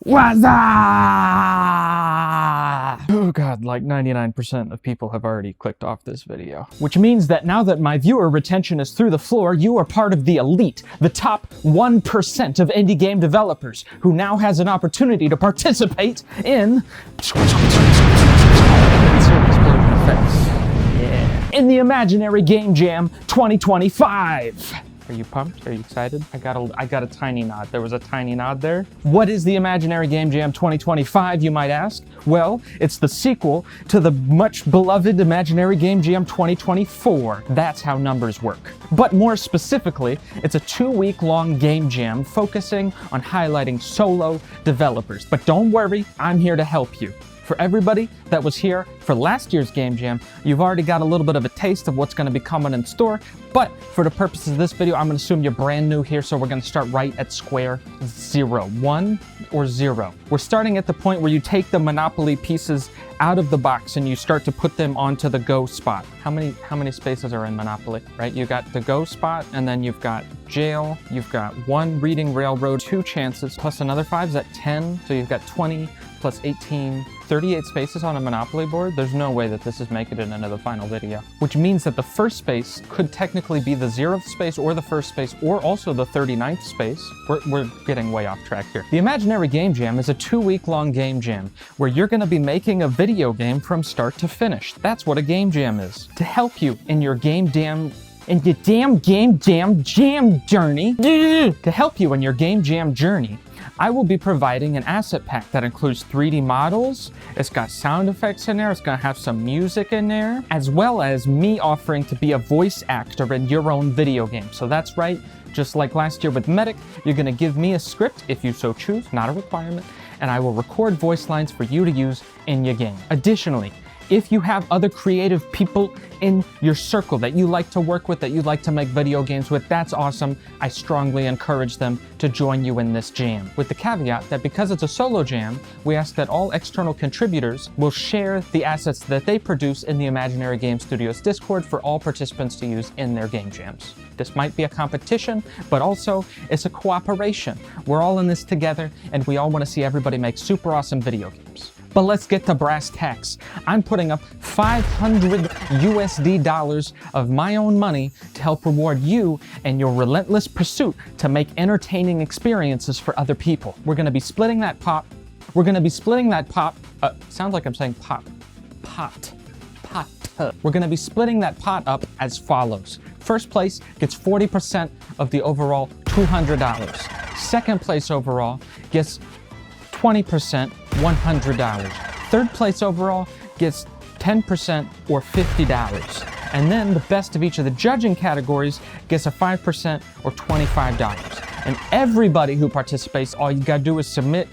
What's up? Oh god, like 99% of people have already clicked off this video. Which means that now that my viewer retention is through the floor, you are part of the elite, the top 1% of indie game developers, who now has an opportunity to participate in in the Imaginary Game Jam 2025. Are you pumped? Are you excited? I got a tiny nod. There was a tiny nod there. What is the Imaginary Game Jam 2025, you might ask? Well, it's the sequel to the much beloved Imaginary Game Jam 2024. That's how numbers work. But more specifically, it's a 2-week-long game jam focusing on highlighting solo developers. But don't worry, I'm here to help you. For everybody that was here for last year's Game Jam, you've already got a little bit of a taste of what's going to be coming in store, but for the purposes of this video, I'm going to assume you're brand new here, so we're going to start right at square zero. 1 or 0. We're starting at the point where you take the Monopoly pieces out of the box and you start to put them onto the go spot. How many spaces are in Monopoly, right? You got the go spot, and then you've got jail, you've got 1 reading railroad, 2 chances, plus another 5, is that 10? So you've got 20 plus 18, 38 spaces on a Monopoly board. There's no way that this is making it into the final video. Which means that the first space could technically be the 0th space or the first space or also the 39th space. We're getting way off track here. The Imaginary Game Jam is a 2-week-long game jam where you're gonna be making a video game from start to finish. That's what a game jam is. To help you in your game jam journey, to help you in your game jam journey, I will be providing an asset pack that includes 3D models, it's got sound effects in there, it's gonna have some music in there, as well as me offering to be a voice actor in your own video game. So that's right, just like last year with Medic, you're gonna give me a script if you so choose, not a requirement, and I will record voice lines for you to use in your game. Additionally, if you have other creative people in your circle that you like to work with, that you like to make video games with, that's awesome. I strongly encourage them to join you in this jam. With the caveat that because it's a solo jam, we ask that all external contributors will share the assets that they produce in the Imaginary Game Studios Discord for all participants to use in their game jams. This might be a competition, but also it's a cooperation. We're all in this together, and we all want to see everybody make super awesome video games. But let's get to brass tacks. I'm putting up $500 USD of my own money to help reward you and your relentless pursuit to make entertaining experiences for other people. We're gonna be splitting that pot. Sounds like I'm saying pot. We're gonna be splitting that pot up as follows. First place gets 40% of the overall $200. Second place overall gets 20%, $100. Third place overall gets 10% or $50. And then the best of each of the judging categories gets a 5% or $25. And everybody who participates, all you gotta do is submit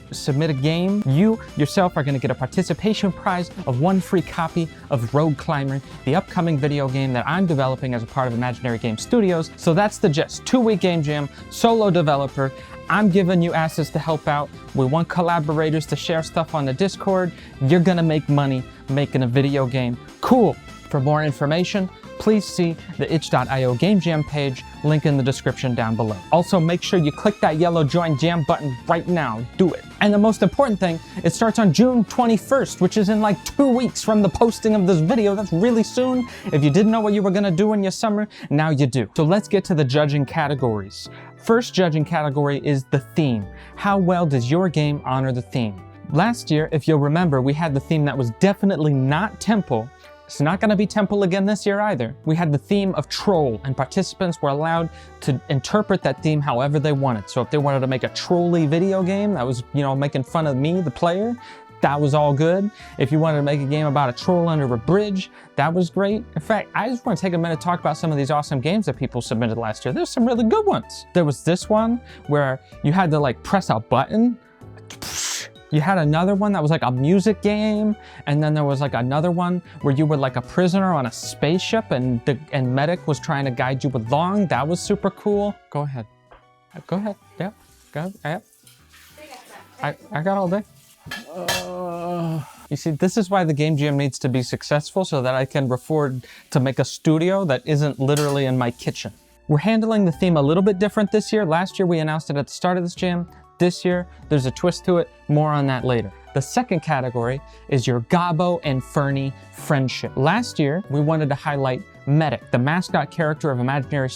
a game. You yourself are gonna get a participation prize of 1 free copy of Rogue Climber, the upcoming video game that I'm developing as a part of Imaginary Game Studios. So that's the gist. 2-week game jam, solo developer. I'm giving you assets to help out. We want collaborators to share stuff on the Discord. You're gonna make money making a video game. Cool. For more information, please see the itch.io Game Jam page, link in the description down below. Also, make sure you click that yellow Join Jam button right now. Do it. And the most important thing, it starts on June 21st, which is in like 2 weeks from the posting of this video. That's really soon. If you didn't know what you were gonna do in your summer, now you do. So let's get to the judging categories. First judging category is the theme. How well does your game honor the theme? Last year, if you'll remember, we had the theme that was definitely not temple. It's not going to be temple again this year either. We had the theme of troll, and participants were allowed to interpret that theme however they wanted. So if they wanted to make a trolly video game that was, making fun of me, the player, that was all good. If you wanted to make a game about a troll under a bridge, that was great. In fact, I just want to take a minute to talk about some of these awesome games that people submitted last year. There's some really good ones. There was this one where you had to press a button. You had another one that was like a music game, and then there was like another one where you were like a prisoner on a spaceship and Medic was trying to guide you along. That was super cool. Go ahead. Yep. Go. Yep. I got all day. You see, this is why the Game Jam needs to be successful, so that I can afford to make a studio that isn't literally in my kitchen. We're handling the theme a little bit different this year. Last year we announced it at the start of this jam. This year, there's a twist to it, more on that later. The second category is your Gabo and Fernie friendship. Last year, we wanted to highlight Medic, the mascot character of Imaginary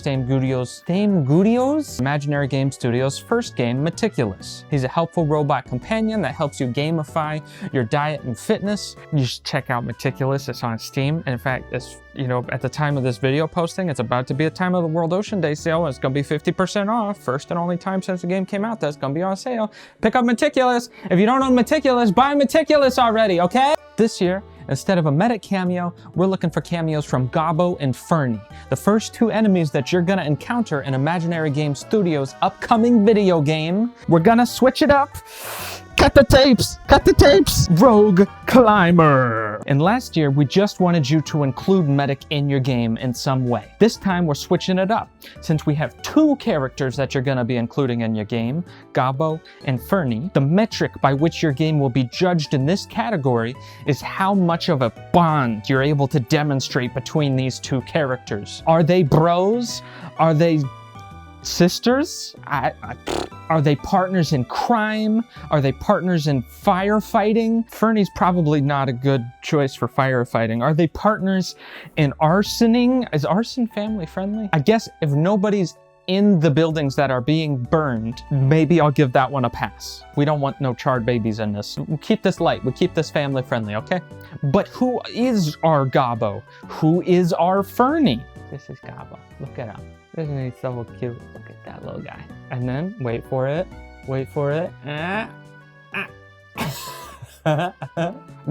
Imaginary Game Studios' first game, Meticulous. He's a helpful robot companion that helps you gamify your diet and fitness. You should check out Meticulous, it's on Steam. And in fact, it's, at the time of this video posting, it's about to be a Time of the World Ocean Day sale, and it's gonna be 50% off. First and only time since the game came out that's gonna be on sale. Pick up Meticulous. If you don't own Meticulous, buy Meticulous already, okay? This year, instead of a Medic cameo, we're looking for cameos from Gobbo and Furny, the first two enemies that you're gonna encounter in Imaginary Game Studios' upcoming video game. We're gonna switch it up. Cut the tapes! Cut the tapes! Rogue Climber! And last year, we just wanted you to include Medic in your game in some way. This time, we're switching it up. Since we have two characters that you're gonna be including in your game, Gabo and Fernie, the metric by which your game will be judged in this category is how much of a bond you're able to demonstrate between these two characters. Are they bros? Are they sisters? Are they partners in crime? Are they partners in firefighting? Fernie's probably not a good choice for firefighting. Are they partners in arsoning? Is arson family friendly? I guess if nobody's in the buildings that are being burned, maybe I'll give that one a pass. We don't want no charred babies in this. We'll keep this light. We'll keep this family friendly, okay? But who is our Gabo? Who is our Fernie? This is Gabo. Look at him. Isn't he so cute? Look at that little guy. And then, wait for it. Wait for it.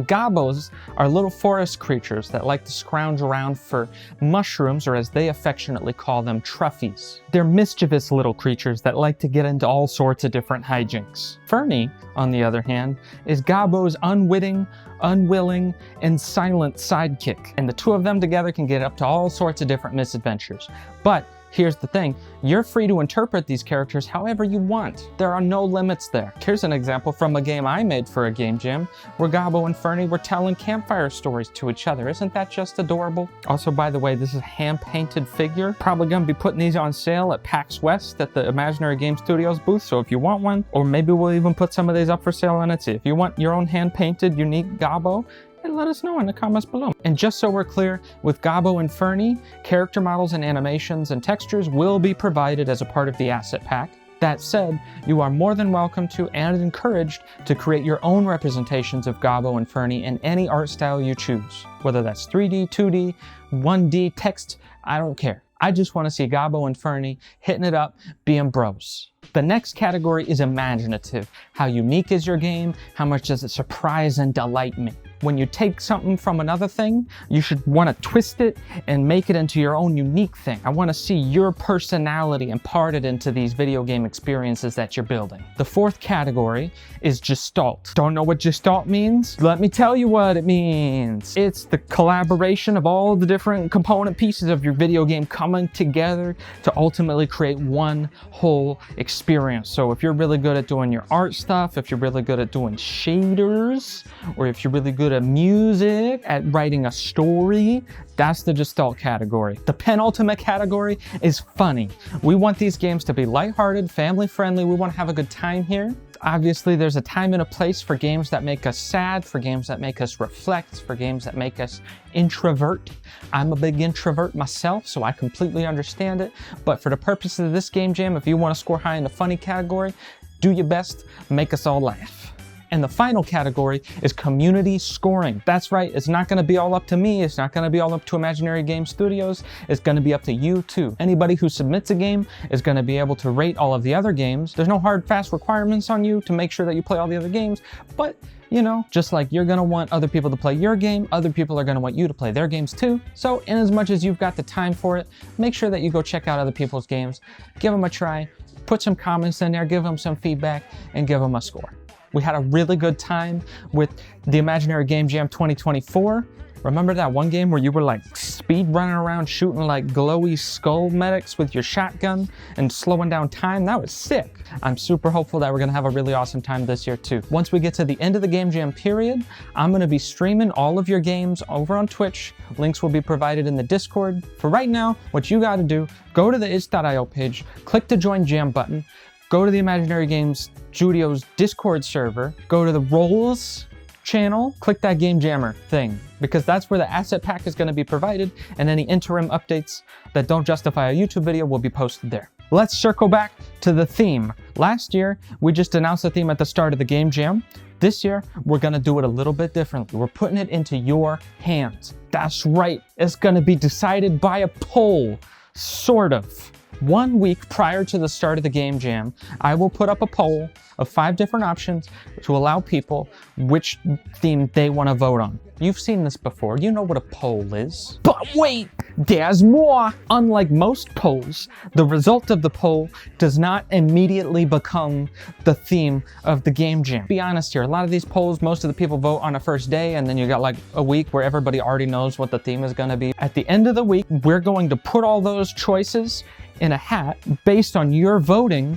Gobos are little forest creatures that like to scrounge around for mushrooms, or as they affectionately call them, truffies. They're mischievous little creatures that like to get into all sorts of different hijinks. Fernie, on the other hand, is Gabo's unwitting, unwilling, and silent sidekick. And the two of them together can get up to all sorts of different misadventures. But here's the thing, you're free to interpret these characters however you want. There are no limits there. Here's an example from a game I made for a game jam, where Gabo and Fernie were telling campfire stories to each other. Isn't that just adorable? Also, by the way, this is a hand-painted figure. Probably gonna be putting these on sale at PAX West at the Imaginary Game Studios booth, so if you want one, or maybe we'll even put some of these up for sale on Etsy. If you want your own hand-painted, unique Gabo, and let us know in the comments below. And just so we're clear, with Gabo and Fernie, character models and animations and textures will be provided as a part of the asset pack. That said, you are more than welcome to and encouraged to create your own representations of Gabo and Fernie in any art style you choose. Whether that's 3D, 2D, 1D, text, I don't care. I just want to see Gabo and Fernie hitting it up, being bros. The next category is imaginative. How unique is your game? How much does it surprise and delight me? When you take something from another thing, you should want to twist it and make it into your own unique thing. I want to see your personality imparted into these video game experiences that you're building. The fourth category is Gestalt. Don't know what Gestalt means? Let me tell you what it means. It's the collaboration of all the different component pieces of your video game coming together to ultimately create one whole experience. So if you're really good at doing your art stuff, if you're really good at doing shaders, or if you're really good at music, at writing a story, that's the Gestalt category. The penultimate category is funny. We want these games to be lighthearted, family friendly. We want to have a good time here. Obviously, there's a time and a place for games that make us sad, for games that make us reflect, for games that make us introvert. I'm a big introvert myself, so I completely understand it. But for the purposes of this game jam, if you want to score high in the funny category, do your best, make us all laugh. And the final category is community scoring. That's right, it's not gonna be all up to me, it's not gonna be all up to Imaginary Game Studios, it's gonna be up to you too. Anybody who submits a game is gonna be able to rate all of the other games. There's no hard, fast requirements on you to make sure that you play all the other games, but you know, just like you're gonna want other people to play your game, other people are gonna want you to play their games too. So in as much as you've got the time for it, make sure that you go check out other people's games, give them a try, put some comments in there, give them some feedback, and give them a score. We had a really good time with the Imaginary Game Jam 2024. Remember that one game where you were like speed running around shooting like glowy skull medics with your shotgun and slowing down time? That was sick. I'm super hopeful that we're gonna have a really awesome time this year too. Once we get to the end of the Game Jam period, I'm gonna be streaming all of your games over on Twitch. Links will be provided in the Discord. For right now, what you gotta do, go to the itch.io page, click the Join Jam button, go to the Imaginary Games Studio's Discord server, go to the roles channel, click that Game Jammer thing, because that's where the asset pack is going to be provided, and any interim updates that don't justify a YouTube video will be posted there. Let's circle back to the theme. Last year, we just announced the theme at the start of the Game Jam. This year, we're gonna do it a little bit differently. We're putting it into your hands. That's right, it's gonna be decided by a poll, sort of. 1 week prior to the start of the Game Jam, I will put up a poll of 5 different options to allow people which theme they want to vote on. You've seen this before, you know what a poll is. But wait, there's more! Unlike most polls, the result of the poll does not immediately become the theme of the Game Jam. Be honest here, a lot of these polls, most of the people vote on a first day, and then you got like a week where everybody already knows what the theme is gonna be. At the end of the week, we're going to put all those choices in a hat. Based on your voting,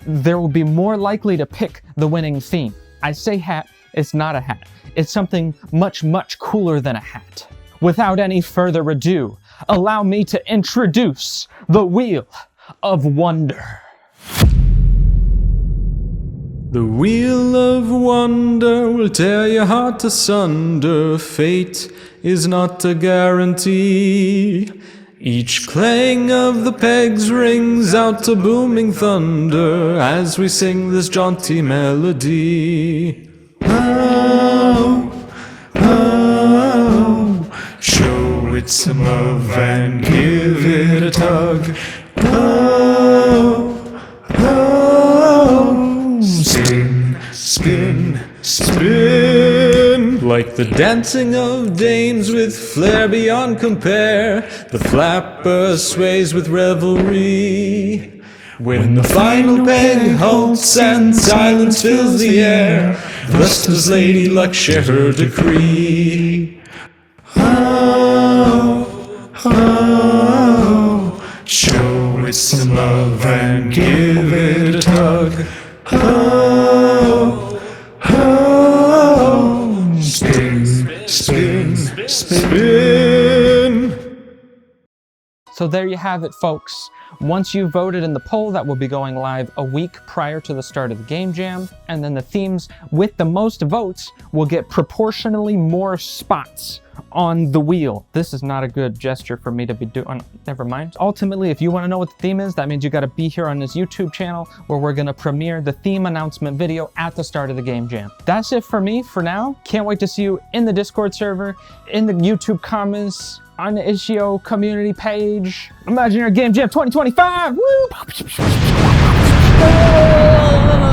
there will be more likely to pick the winning theme. I say hat, it's not a hat. It's something much, much cooler than a hat. Without any further ado, allow me to introduce the Wheel of Wonder. The wheel of wonder will tear your heart asunder. Fate is not a guarantee. Each clang of the pegs rings out a booming thunder as we sing this jaunty melody. Oh, oh, show it some love and give it a tug. Oh, oh, spin, spin, spin. Like the dancing of dames with flair beyond compare, the flapper sways with revelry. When the final peg halts and silence fills the air, thus does Lady Luck share her decree. Oh, oh, show it some love and give it a tug. Oh, oh, spin, spin, spin. So there you have it, folks. Once you voted in the poll, that will be going live a week prior to the start of the Game Jam, and then the themes with the most votes will get proportionally more spots on the wheel. This is not a good gesture for me to be doing. Never mind. Ultimately, if you want to know what the theme is, that means you got to be here on this YouTube channel where we're going to premiere the theme announcement video at the start of the Game Jam. That's it for me for now. Can't wait to see you in the Discord server, in the YouTube comments, on the Ishio community page. Imaginary Game Jam 2025! Woo!